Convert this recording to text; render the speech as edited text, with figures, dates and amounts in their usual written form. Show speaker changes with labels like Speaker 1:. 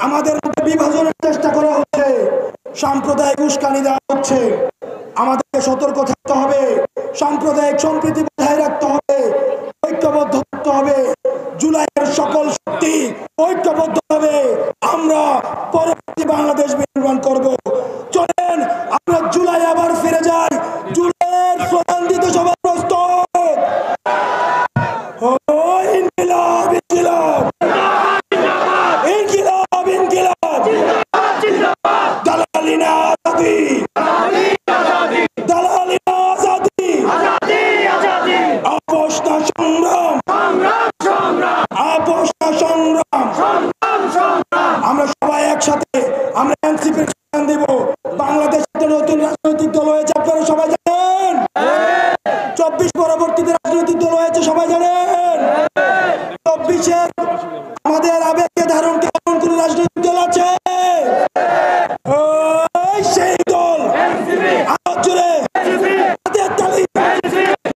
Speaker 1: আমাদের মধ্যে বিভাজনের চেষ্টা করা হচ্ছে, সাম্প্রদায়িক উস্কানি দেওয়া হচ্ছে। আমাদেরকে সতর্ক থাকতে হবে, সাম্প্রদায়িক সম্প্রীতি বজায় রাখতে হবে, ঐক্যবদ্ধ থাকতে হবে। জুলাইয়ের সকল শক্তি ঐক্যবদ্ধ হবে, আমরা পরবর্তী বাংলাদেশ নির্মাণ করব। চলেন আমরা জুলাই আবার ফিরে যাই, জুলাইয়ের স্লোগান দিতে সবাই প্রস্তুত। ইনকিলাব ইনকিলাব ইনকিলাব ইনকিলাব, দালালি না আজাদি, দালালি না আজাদি, আপোষ না সংগ্রাম, আপোষ না সংগ্রাম। আমরা সবাই একসাথে আমরা এনসিপির স্লোগান দিব। বাংলাদেশে একটা নতুন রাজনৈতিক দল হয়েছে, আপনারা সবাই জানেন। 24 পরবর্তীতে রাজনৈতিক দল হয়েছে, সবাই জানেন। 24-এর আমাদের আবেগ